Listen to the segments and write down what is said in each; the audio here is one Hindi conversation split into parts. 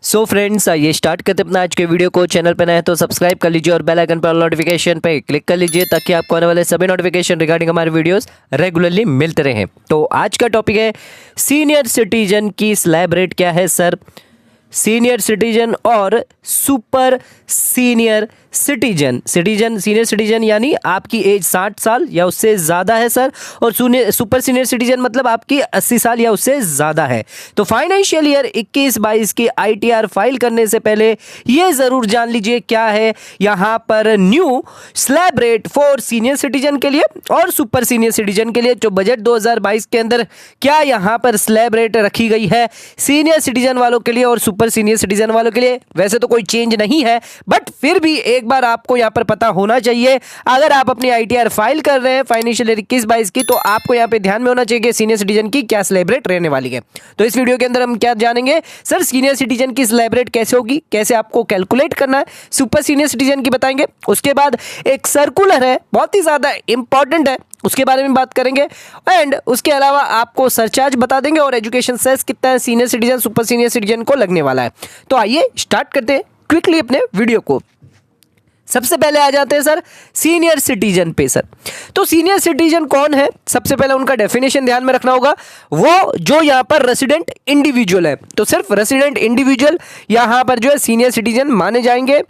सो फ्रेंड्स, आइए स्टार्ट करते अपना आज के वीडियो को। चैनल पर नए हैं तो सब्सक्राइब कर लीजिए और बेल आइकन पर नोटिफिकेशन पे क्लिक कर लीजिए ताकि आपको आने वाले सभी नोटिफिकेशन रिगार्डिंग हमारे वीडियोस रेगुलरली मिलते रहें। तो आज का टॉपिक है सीनियर सिटीजन की स्लैब रेट क्या है सर। सीनियर सिटीजन और super senior citizen. Senior citizen यानी आपकी एज 60 साल या उससे ज़्यादा है सर, और सुपर सीनियर सिटीजन मतलब आपकी 80 साल या उससे ज़्यादा है। तो फाइनेंशियल ईयर 21-22 की आईटीआर फाइल करने से पहले ये ज़रूर जान लीजिए क्या है यहाँ पर new slab rate for senior citizen के लिए और सुपर सीनियर सिटीजन के लिए। जो बजट 2022 के अंदर क्या यहाँ पर स्लैब रेट रखी गई है सीनियर सिटीजन वालों के लिए और सुपर सीनियर सिटीजन वालों के लिए। वैसे तो कोई चेंज नहीं है, बट फिर भी एक बार आपको यहां पर पता होना चाहिए। अगर आप अपनी आईटीआर फाइल कर रहे हैं फाइनेंशियल ईयर 21-22 की, तो आपको यहां पे ध्यान में होना चाहिए कि सीनियर सिटीजन की क्या स्लैब रेट रहने वाली है। तो इस वीडियो के अंदर हम क्या जानेंगे सर, सीनियर सिटीजन की स्लैब रेट कैसे होगी, कैसे आपको कैलकुलेट करना है, सुपर सीनियर सिटीजन की बताएंगे। उसके बाद एक सर्कुलर है, बहुत ही ज्यादा इंपॉर्टेंट है, उसके बारे में बात करेंगे। एंड उसके अलावा आपको सरचार्ज बता देंगे और एजुकेशन सेस कितना है senior citizen super senior citizen को लगने वाला है। तो आइए स्टार्ट करते हैं क्विकली अपने वीडियो को। सबसे पहले आ जाते हैं सर सीनियर सिटीजन पे सर। तो सीनियर सिटीजन कौन है, सबसे पहले उनका डेफिनेशन ध्यान में रखना होगा। वो जो यहाँ पर रेसिडेंट इंडिविजुअल है, तो सिर्फ रेसिडेंट इंडिविजुअल यहाँ पर जो है सीनियर सिटीजन माने जाएंगे।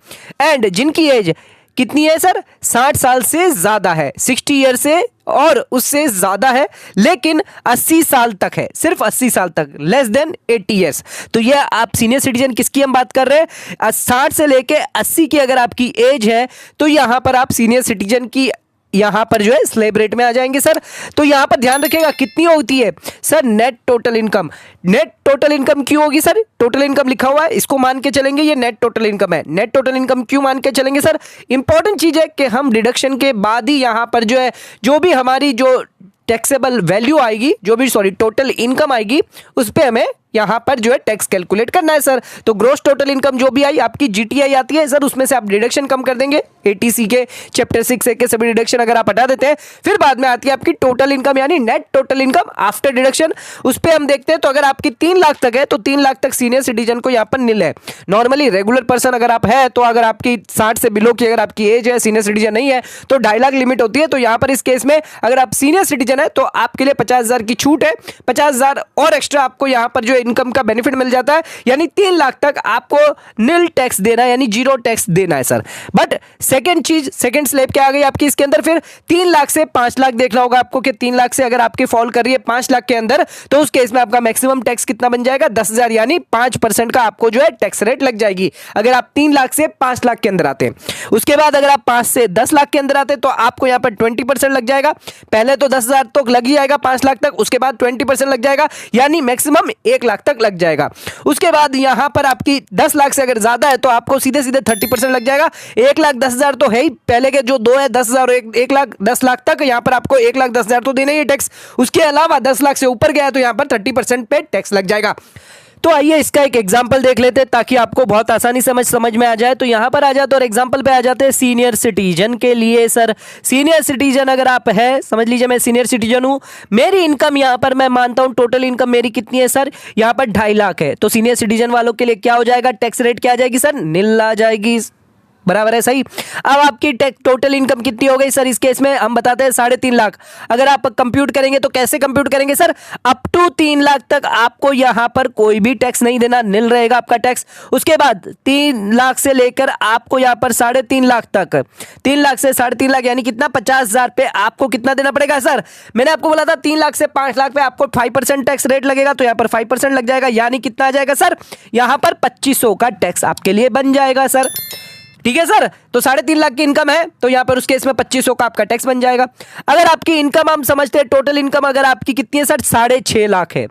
एंड जिनकी एज कितनी है सर, 60 साल से ज्यादा है, 60 ईयर से और उससे ज्यादा है, लेकिन 80 साल तक है, सिर्फ 80 साल तक, लेस देन 80 ईयर्स। तो ये आप सीनियर सिटीजन किसकी हम बात कर रहे हैं, 60 से लेके 80 की अगर आपकी एज है तो यहां पर आप सीनियर सिटीजन की यहां पर जो है स्लैब रेट में आ जाएंगे सर। तो यहां पर ध्यान रखिएगा कितनी होती है sir, net total income. Net total income क्यों होगी सर, टोटल इनकम लिखा हुआ है, इसको मान के चलेंगे, ये नेट टोटल इनकम है। नेट टोटल इनकम क्यों मान के चलेंगे सर, इंपॉर्टेंट चीज है कि हम डिडक्शन के बाद ही यहां पर जो है जो भी हमारी जो टैक्सेबल वैल्यू आएगी, जो भी टोटल इनकम आएगी, उस पे हमें यहां पर जो है टैक्स कैलकुलेट करना है सर। तो ग्रॉस टोटल इनकम जो भी आई आपकी जीटीआई आती है सर, उसमें से आप डिडक्शन कम कर देंगे, एटीसी के चैप्टर 6 के सभी डिडक्शन अगर आप हटा देते हैं, फिर बाद में आती है आपकी टोटल इनकम यानी net total income after deduction. उस पे हम देखते हैं तो अगर आपकी 3 लाख तक है तो 3 लाख तक सीनियर सिटीजन को यहां पर नील है। नॉर्मली रेगुलर पर्सन अगर आप है तो अगर आपकी 60 से बिलो की अगर आपकी एज है, सीनियर सिटीजन नहीं है, तो 2.5 लाख लिमिट होती है। तो यहां पर इस केस में अगर आप सीनियर सिटीजन है तो आपके लिए 50,000 की छूट है, 50,000 और एक्स्ट्रा आपको यहां पर जो इनकम का बेनिफिट मिल जाता है, यानी 3 लाख तक आपको नील टैक्स देना है, यानी जीरो टैक्स देना है सर। बट सेकंड चीज, सेकंड स्लैब क्या आ गई आपकी इसके अंदर, फिर 3 लाख से 5 लाख देखना होगा आपको कि 3 लाख से अगर आपकी फॉल कर रही है 5 लाख के अंदर, तो उस केस में आपका मैक्सिमम टैक्स कितना बन जाएगा, 10,000, यानी 5% का आपको जो है टैक्स रेट लग जाएगी अगर आप 3 लाख से 5 लाख के अंदर आते हैं। उसके बाद अगर आप 5 से 10 लाख के अंदर आते हैं तो आपको यहां पर 20% लग जाएगा। पहले तो 10,000 तो लग ही जाएगा 5 लाख तक, उसके बाद 20% लग जाएगा, यानी मैक्सिमम 1 लाख तक लग जाएगा। उसके बाद यहां पर आपकी 10 लाख से अगर ज्यादा है तो आपको सीधे सीधे 30% लग जाएगा। 1,10,000 तो है ही, पहले के जो 2 है 10,000 और 1,10,00,000 तक, यहां पर आपको 1,10,000 तो देना ही टैक्स। उसके अलावा 10 लाख से ऊपर गया तो यहां पर 30% पे टैक्स लग जाएगा। तो आइए इसका एक एग्जांपल देख लेते हैं ताकि आपको बहुत आसानी समझ में आ जाए। तो यहां पर आ जाते और एग्जांपल पे आ जाते हैं सीनियर सिटीजन के लिए सर। सीनियर सिटीजन अगर आप है, समझ लीजिए मैं सीनियर सिटीजन हूं, मेरी इनकम यहां पर मैं मानता हूं टोटल इनकम मेरी कितनी है सर, यहां पर 2.5 लाख है। तो सीनियर सिटीजन वालों के लिए क्या हो जाएगा, टैक्स रेट क्या आ जाएगी सर, नील आ जाएगी, बराबर है सही। अब आपकी टोटल इनकम कितनी हो गई सर, इस केस में हम बताते हैं 3.5 लाख। अगर आप कंप्यूट करेंगे तो कैसे कंप्यूट करेंगे सर, अप टू 3 लाख तक आपको यहां पर कोई भी टैक्स नहीं देना, नील रहेगा आपका टैक्स। उसके बाद 3 लाख से लेकर आपको यहां पर 3.5 लाख तक, 3 लाख से 3.5 लाख यानी कितना, 50,000 पे आपको कितना देना पड़ेगा सर। मैंने आपको बोला था 3 लाख से 5 लाख पे आपको 5% टैक्स रेट लगेगा, तो यहां पर 5% लग जाएगा, यानी कितना आ जाएगा सर, यहां पर 2500 का टैक्स आपके लिए बन जाएगा सर। ठीक है सर, तो 3.5 लाख की इनकम है तो यहां पर उस केस में 2500 का आपका टैक्स बन जाएगा। अगर आपकी इनकम हम समझते हैं टोटल इनकम अगर आपकी कितनी है सर, 6.5 लाख है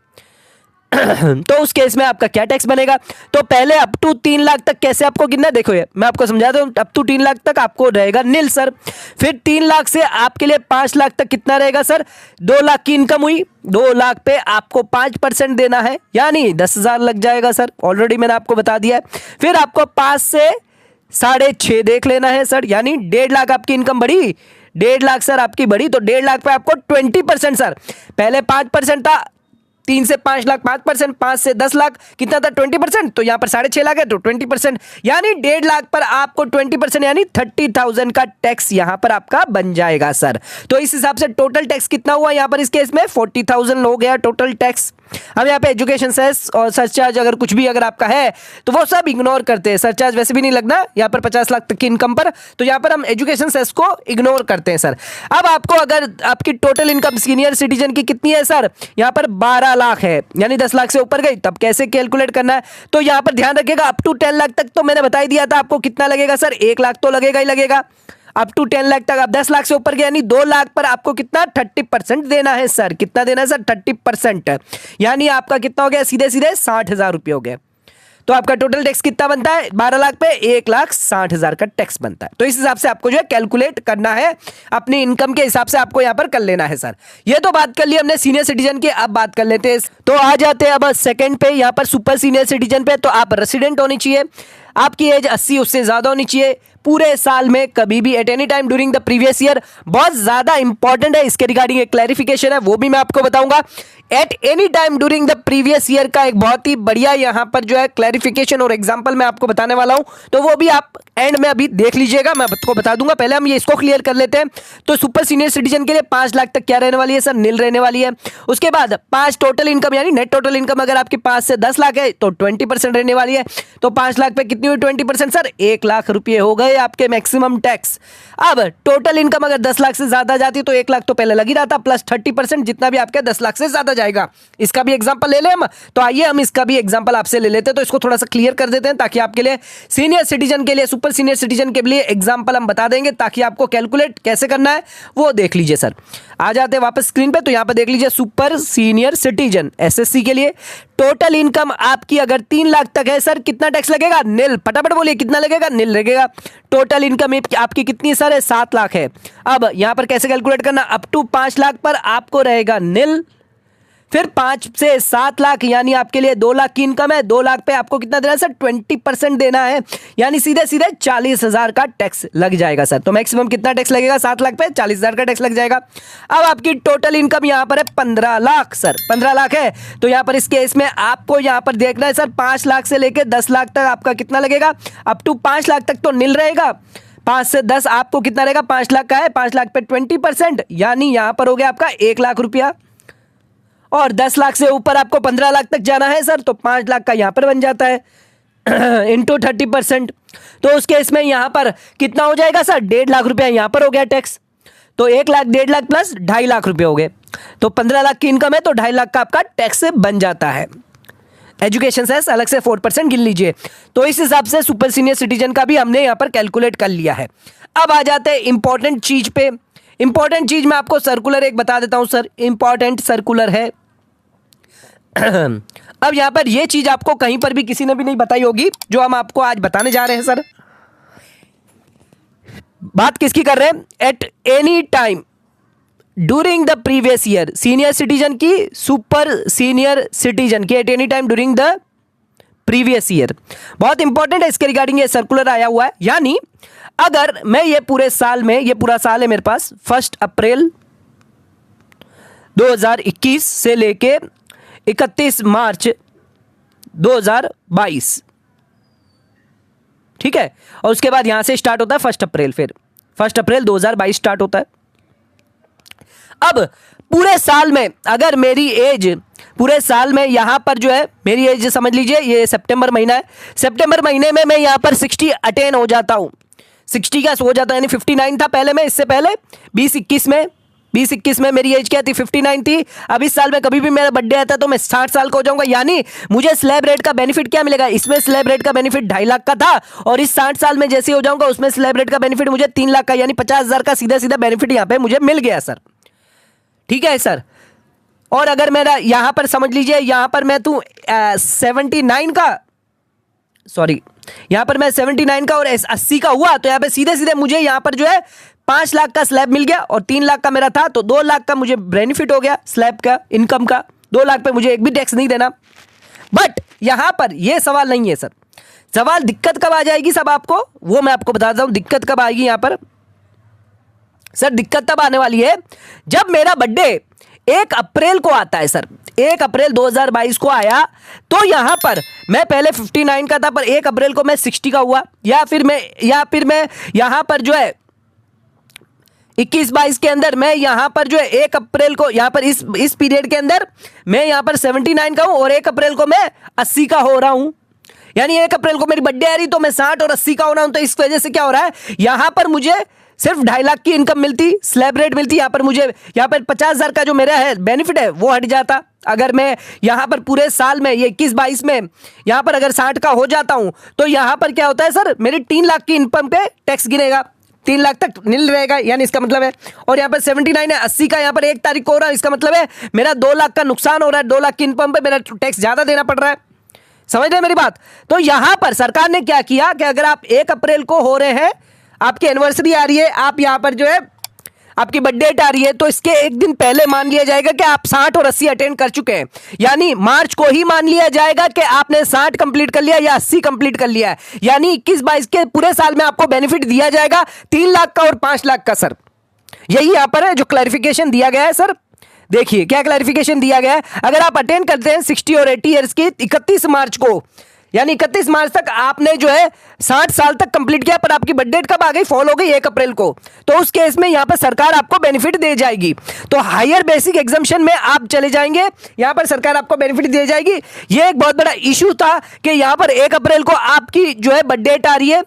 तो उस केस में आपका क्या टैक्स बनेगा। तो पहले अप टू 3 लाख तक कैसे आपको गिनना, देखो ये मैं आपको समझाता हूं। अप टू 3 लाख तक आपको रहेगा नील सर। फिर 3 लाख से आपके लिए 5 लाख तक कितना रहेगा सर, 2 लाख की इनकम हुई, 2 लाख पे आपको 5% देना है, यानी 10,000 लग जाएगा सर, ऑलरेडी मैंने आपको बता दिया है। फिर आपको 5 से 6.5 देख लेना है सर, यानी 1.5 लाख आपकी इनकम बढ़ी, 1.5 लाख सर आपकी बढ़ी, तो 1.5 लाख पे आपको 20% सर, पहले 5% था 3 से 5 लाख 5%, 5 से 10 लाख कितना था 20%, तो यहाँ पर 6.5 लाख है तो 20%, यानी 1.5 लाख पर आपको 20% यानी 30,000 का टैक्स यहाँ पर आपका बन जाएगा सर। तो इस हिसाब से टोटल टैक्स कितना हुआ यहाँ पर इस केस में 40,000 हो गया टोटल टैक्स। अब यहाँ पे एजुकेशन सेस और सरचार्ज अगर कुछ भी अगर आपका है तो वो सब इग्नोर करते हैं, सरचार्ज वैसे भी नहीं लगना यहाँ पर 50 लाख तक की इनकम पर, तो यहाँ पर हम एजुकेशन सेस को इग्नोर करते हैं सर। अब आपको अगर आपकी टोटल इनकम सीनियर सिटीजन की कितनी है सर, यहाँ पर 12 लाख है यानी 10 लाख से ऊपर गई, तब कैसे कैलकुलेट करना है, तो यहाँ पर ध्यान रखिएगा अप टू 10 लाख तक तो मैंने बता ही दिया था आपको कितना लगेगा सर, 1 लाख तो लगेगा ही लगेगा। अप टू 10 लाख तक, आप 10 लाख से ऊपर गए यानी 2 लाख पर आपको कितना 30% देना है सर। कितना देना है सर 30%, यानी आपका कितना हो गया सीधे सीधे 60,000 रुपये हो गए। तो आपका टोटल टैक्स कितना बनता है 12 लाख पे 1,60,000 का टैक्स बनता है। तो इस हिसाब से आपको जो है कैलकुलेट करना है, अपनी इनकम के हिसाब से आपको यहां पर कर लेना है सर। ये तो बात कर ली हमने सीनियर सिटीजन की, अब बात कर लेते हैं तो आ जाते हैं अब सेकंड पे, यहां पर सुपर सीनियर सिटीजन पे। तो आप रेसिडेंट होनी चाहिए, आपकी एज 80 उससे ज्यादा होनी चाहिए, पूरे साल में कभी भी at any time during the previous year. बहुत ज्यादा इंपॉर्टेंट है, इसके रिगार्डिंग एक क्लैरिफिकेशन है वो भी मैं आपको बताऊंगा। At any time during the previous year का एक बहुत ही बढ़िया यहां पर जो है क्लैरिफिकेशन और एग्जांपल मैं आपको बताने वाला हूं, तो वो भी आप एंड में अभी देख लीजिएगा, मैं आपको बता दूंगा। पहले हम ये इसको क्लियर कर लेते हैं। तो सुपर सीनियर सिटीजन के लिए 5 लाख तक क्या रहने वाली है सर, नील रहने वाली है। उसके बाद 5 टोटल इनकम यानी नेट टोटल इनकम अगर आपकी 5 से 10 लाख है तो 20% रहने वाली है। तो 5 लाख पे कितनी हुई 20% सर, 1 लाख रुपए हो गए आपके मैक्सिमम टैक्स। अब टोटल इनकम अगर 10 लाख से ज्यादा जाती तो 1 लाख तो पहले लग ही रहा था, प्लस 30% जितना भी आपके 10 लाख से ज्यादा जाएगा। इसका भी एग्जांपल ले लें हम, तो आइए हम इसका भी एग्जांपल आपसे ले लेते हैं। तो इसको थोड़ा सा क्लियर कर देते हैं ताकि आपके लिए सीनियर सिटीजन के लिए, सुपर सीनियर सिटीजन के लिए एग्जांपल हम बता देंगे ताकि आपको कैलकुलेट कैसे करना है वो देख लीजिए सर। आ जाते हैं वापस स्क्रीन पे, तो यहां पर देख लीजिए सुपर सीनियर सिटीजन एसएससी के लिए टोटल इनकम आपकी अगर 3 लाख तक है सर, कितना टैक्स लगेगा, नील। फटाफट बोलिए कितना लगेगा, नील लगेगा। टोटल इनकम आपकी कितनी सर है, 7 लाख है। अब यहां पर कैसे कैलकुलेट करना, अप टू 5 लाख पर आपको रहेगा नील, फिर 5 से 7 लाख यानी आपके लिए 2 लाख की इनकम है, 2 लाख पे आपको कितना देना है सर, 20% देना है, यानी सीधे सीधे 40,000 का टैक्स लग जाएगा सर। तो मैक्सिमम कितना टैक्स लगेगा, 7 लाख पे 40,000 का टैक्स लग जाएगा। अब आपकी टोटल इनकम यहां पर है 15 लाख सर, 15 लाख है। तो यहां पर इस केस में आपको यहां पर देखना है सर 5 लाख से लेकर 10 लाख तक आपका कितना लगेगा, अप टू 5 लाख तक तो नील रहेगा, 5 से 10 आपको कितना रहेगा, 5 लाख का है, 5 लाख पे 20% यानी यहां पर हो गया आपका 1 लाख रुपया। और 10 लाख से ऊपर आपको 15 लाख तक जाना है सर, तो 5 लाख का यहां पर बन जाता है इंटू 30%। तो उसके इसमें यहां पर कितना हो जाएगा सर, 1.5 लाख रुपया यहां पर हो गया टैक्स। तो 1 लाख 1.5 लाख प्लस 2.5 लाख रुपए हो गए, तो 15 लाख की इनकम है तो 2.5 लाख का आपका टैक्स बन जाता है। एजुकेशन सेस अलग से 4% गिन लीजिए। तो इस हिसाब से सुपर सीनियर सिटीजन का भी हमने यहां पर कैलकुलेट कर लिया है। अब आ जाते हैं इंपॉर्टेंट चीज पे। इंपॉर्टेंट चीज मैं आपको सर्कुलर एक बता देता हूं सर, इंपॉर्टेंट सर्कुलर है। अब यहां पर यह चीज आपको कहीं पर भी किसी ने भी नहीं बताई होगी जो हम आपको आज बताने जा रहे हैं सर। बात किसकी कर रहे हैं, at any time during the previous year, senior citizen की, सुपर सीनियर सिटीजन की, at any time during the previous year. बहुत इंपॉर्टेंट है, इसके रिगार्डिंग ये सर्कुलर आया हुआ है। यानी अगर मैं ये पूरे साल में, ये पूरा साल है मेरे पास 1 अप्रैल 2021 से लेके 31 मार्च 2022, ठीक है, और उसके बाद यहां से स्टार्ट होता है 1 अप्रैल, फिर 1 अप्रैल 2022 स्टार्ट होता है। अब पूरे साल में अगर मेरी एज, पूरे साल में यहां पर जो है मेरी एज समझ लीजिए ये सितंबर महीना है, सितंबर महीने में मैं यहां पर 60 अटेन हो जाता हूं, 60 का हो जाता है, यानी 59 था पहले में, इससे पहले 2021 में मेरी एज क्या थी, 59 थी। अब इस साल में कभी भी मेरा बर्थडे आता तो मैं 60 साल का हो जाऊंगा, यानी मुझे स्लैब रेट का बेनिफिट क्या मिलेगा, इसमें स्लैब रेट का बेनिफिट 2.5 लाख का था, और इस 60 साल में जैसे हो जाऊंगा उसमें स्लैब रेट का बेनिफिट मुझे 3 लाख का, यानी 50,000 का सीधा सीधा बेनिफिट यहां पे मुझे मिल गया सर, ठीक है सर। और अगर मेरा यहां पर समझ लीजिए, यहां पर मैं तू 79 का, सॉरी यहां पर मैं 79 का और 80 का हुआ, तो यहां पे सीधे सीधे मुझे यहां पर जो है 5 लाख का स्लैब मिल गया, और 3 लाख का मेरा था तो 2 लाख का मुझे बेनिफिट हो गया स्लैब का, इनकम का। 2 लाख पे मुझे एक भी टैक्स नहीं देना। बट यहां पर यह सवाल नहीं है सर। सवाल दिक्कत कब आ जाएगी सब आपको, वो मैं आपको बताता हूं दिक्कत कब आएगी यहां पर सर। दिक्कत तब आने वाली है जब मेरा बर्थडे 1 अप्रैल को आता है सर। 1 अप्रैल 2022 को आया तो यहां पर मैं पहले 59 का था, पर 1 अप्रैल को मैं 60 का हुआ, या फिर मैं यहां पर जो है 21-22 के अंदर मैं यहां पर जो है 1 अप्रैल को यहां पर इस पीरियड के अंदर मैं यहां पर 79 का हूं और 1 अप्रैल को मैं 80 का हो रहा हूं। यानी 1 अप्रैल को मेरी बर्थडे आ रही तो मैं 60 और 80 का हो रहा हूं। तो इस वजह से क्या हो रहा है, यहां पर मुझे सिर्फ 2.5 लाख की इनकम मिलती, स्लैब रेट मिलती। यहां पर मुझे यहां पर 50,000 का जो मेरा है बेनिफिट है वो हट जाता। अगर मैं यहां पर पूरे साल में ये 21-22 में यहां पर अगर 60 का हो जाता हूं तो यहां पर क्या होता है सर, मेरी 3 लाख की इनकम पे टैक्स गिनेगा, 3 लाख तक नील रहेगा, यानी इसका मतलब है। और यहाँ पर 79 है, 80 का यहाँ पर 1 तारीख को हो रहा है, इसका मतलब है मेरा 2 लाख का नुकसान हो रहा है, 2 लाख की इनकम पे मेरा टैक्स ज्यादा देना पड़ रहा है। समझ रहे हैं मेरी बात? तो यहां पर सरकार ने क्या किया कि अगर आप 1 अप्रैल को हो रहे हैं, आपकी एनिवर्सरी आ रही है, आप यहां पर जो है आपकी बर्थडे डेट आ रही है, तो इसके एक दिन पहले मान लिया जाएगा कि आप 60 और 80 अटेंड कर चुके हैं। यानी मार्च को ही मान लिया जाएगा कि आपने 60 कंप्लीट कर लिया या 80 कंप्लीट कर लिया है। यानी 21-22 के पूरे साल में आपको बेनिफिट दिया जाएगा 3 लाख का और 5 लाख का सर। यही यहां पर है जो क्लैरिफिकेशन दिया गया है सर। देखिए क्या क्लैरिफिकेशन दिया गया है, अगर आप अटेंड करते हैं 60 और 80 ईयर्स की 31 मार्च को, यानी 31 मार्च तक आपने जो है 60 साल तक कंप्लीट किया, पर आपकी बर्थ डेट कब आ गई, फॉल हो गई 1 अप्रैल को, तो उस केस में यहां पर सरकार आपको बेनिफिट दे जाएगी। तो हायर बेसिक एग्जम्पशन में आप चले जाएंगे, यहां पर सरकार आपको बेनिफिट दे जाएगी। यह एक बहुत बड़ा इशू था कि यहां पर 1 अप्रैल को आपकी जो है बर्थ डेट आ रही है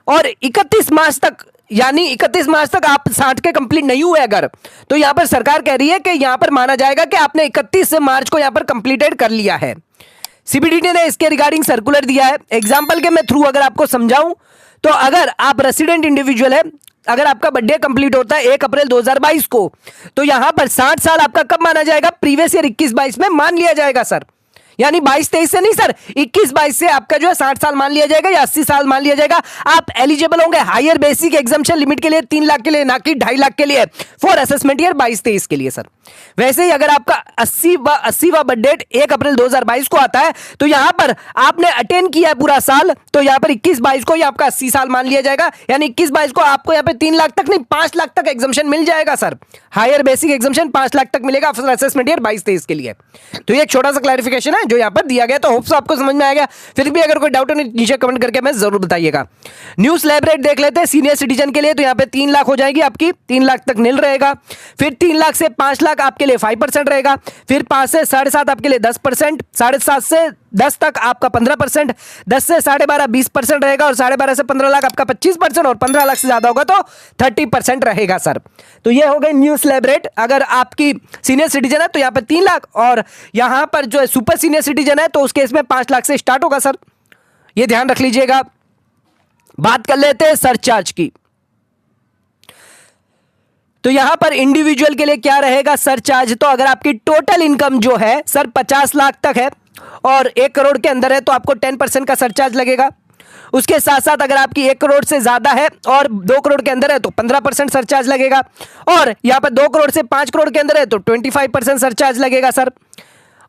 और 31 मार्च तक, यानी 31 मार्च तक आप 60 के कंप्लीट नहीं हुए अगर, तो यहां पर सरकार कह रही है कि यहां पर माना जाएगा कि आपने 31 मार्च को यहां पर कंप्लीटेड कर लिया है। सीबीडीटी ने इसके रिगार्डिंग सर्कुलर दिया है। एग्जांपल के मैं थ्रू अगर आपको समझाऊं तो अगर आप रेसिडेंट इंडिविजुअल है, अगर आपका बर्थडे कंप्लीट होता है 1 अप्रैल 2022 को, तो यहां पर 60 साल आपका कब माना जाएगा, प्रीवियस ईयर 21-22 में मान लिया जाएगा सर। यानी 22-23 से नहीं सर, 21-22 से आपका जो है 60 साल मान लिया जाएगा या 80 साल मान लिया जाएगा। आप एलिजिबल होंगे हायर बेसिक एग्जम्पशन लिमिट के लिए 3 लाख के लिए, ना कि 2.5 लाख के लिए फॉर असेसमेंट ईयर 22-23 के लिए सर। वैसे ही अगर आपका 80वां बर्थ डेट 1 अप्रैल 2022 को आता है तो यहां पर आपने अटेंड किया है पूरा साल, तो यहां पर 21-22 को यह आपका 80 साल मान लिया जाएगा। यानी 21-22 को आपको यहां पे 3 लाख तक नहीं 5 लाख तक एग्जम्पशन मिल जाएगा sir. Higher basic exemption 5 lakh तक मिलेगा फॉर असेसमेंट ईयर 22-23 के लिए। तो ये एक छोटा सा क्लैरिफिकेशन है जो यहां पर दिया गया, तो होप्स आपको समझ में आ गया। फिर भी अगर कोई डाउट हो नीचे कमेंट करके हमें जरूर बताइएगा। न्यू स्लैब रेट देख लेते हैं सीनियर सिटीजन के लिए, तो यहां पे 3 लाख हो जाएगी आपकी, 3 लाख तक नील रहेगा। फिर 3 लाख से 5 लाख आपके लिए 5% रहेगा। फिर 5 से 7.5 आपके लिए 10%, 7.5 से 10 तक आपका 15%, 10 से 12.5 20% रहेगा और 12.5 से 15 लाख आपका 25% और 15 लाख से ज्यादा होगा तो 30% रहेगा सर। तो ये हो गई न्यू स्लैब रेट। अगर आपकी सीनियर सिटीजन है तो यहां पर 3 लाख और यहां पर जो है सुपर सीनियर सिटीजन है तो उस केस में 5 लाख से स्टार्ट होगा सर, ये ध्यान रख लीजिएगा। बात कर लेते हैं सरचार्ज की। तो यहां पर इंडिविजुअल के लिए क्या रहेगा सरचार्ज, तो अगर आपकी टोटल इनकम जो है सर 50 लाख तक है और 1 करोड़ के अंदर है तो आपको 10% का सरचार्ज लगेगा। उसके साथ साथ अगर आपकी 1 करोड़ से ज्यादा है और 2 करोड़ के अंदर है तो 15% सरचार्ज लगेगा, और यहां पर 2 करोड़ से 5 करोड़ के अंदर है तो 25% सरचार्ज लगेगा सर।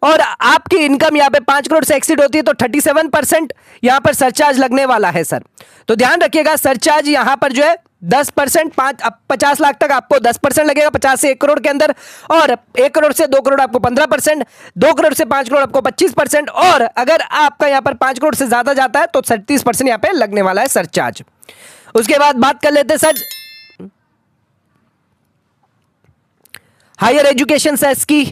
और आपकी इनकम यहां पे 5 करोड़ से एक्सीड होती है तो 37% यहां पर सरचार्ज लगने वाला है सर। तो ध्यान रखिएगा सरचार्ज यहां पर जो है 10%, 50 लाख तक आपको 10% लगेगा 50 से 1 करोड़ के अंदर, और 1 करोड़ से 2 करोड़ आपको 15%, 2 करोड़ से 5 करोड़ आपको 25%, और अगर आपका यहां पर 5 करोड़ से ज्यादा जाता है तो 37% यहां पे लगने वाला है सरचार्ज। उसके बाद बात कर लेते हैं सर हायर एजुकेशन सेस की।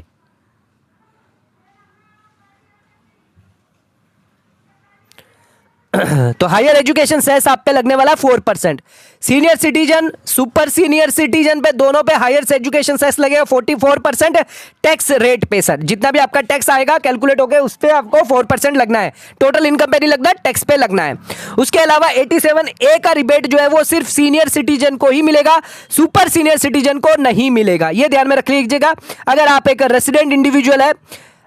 तो हायर एजुकेशन सेस आप पे लगने वाला 4%। Senior citizen super senior citizen पे दोनों पे हायर एजुकेशन सेस लगेगा 44% टैक्स रेट पे सर। जितना भी आपका टैक्स आएगा कैलकुलेट होकर उस पे आपको 4% लगना है, टोटल इनकम पे नहीं लगना, टैक्स पे लगना है। उसके अलावा 87A का रिबेट जो है वो सिर्फ सीनियर सिटीजन को ही मिलेगा, सुपर सीनियर सिटीजन को नहीं मिलेगा, ये ध्यान में रख लीजिएगा। अगर आप एक रेसिडेंट इंडिविजुअल है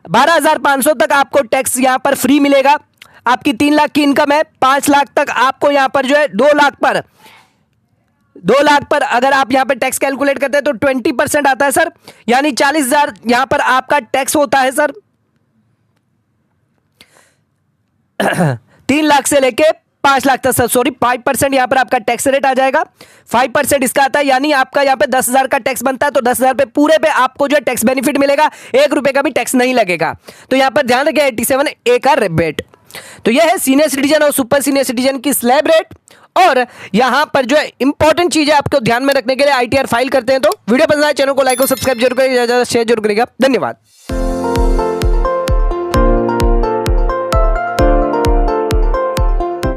12,500 तक आपको टैक्स यहां पर फ्री मिलेगा। आपकी 3 लाख की इनकम है, 5 लाख तक आपको यहां पर जो है 2 लाख पर अगर आप यहां पर टैक्स कैलकुलेट करते हैं तो 20% आता है सर, यानी 40,000 यहां पर आपका टैक्स होता है सर। 3 लाख से लेके 5 लाख तक, सॉरी 5% यहाँ पर आपका टैक्स रेट आ जाएगा। 5% इसका आता है, यानी आपका यहाँ पे 10,000 का टैक्स बनता है तो 10,000 पे पूरे पे आपको जो है टैक्स बेनिफिट मिलेगा, 1 रुपए का भी टैक्स नहीं लगेगा। तो यहाँ पर ध्यान रखिए 87A का रिबेट। तो यह है सीनियर सिटीजन और सुपर सीनियर सिटीजन की स्लैब रेट। और यहां पर जो है इंपॉर्टेंट चीज है आपको ध्यान में रखने के लिए, ITR फाइल करते हैं तो वीडियो पसंद आए चैनल को लाइक और सब्सक्राइब जरूर करिएगा, ज्यादा शेयर जरूर करिएगा। धन्यवाद।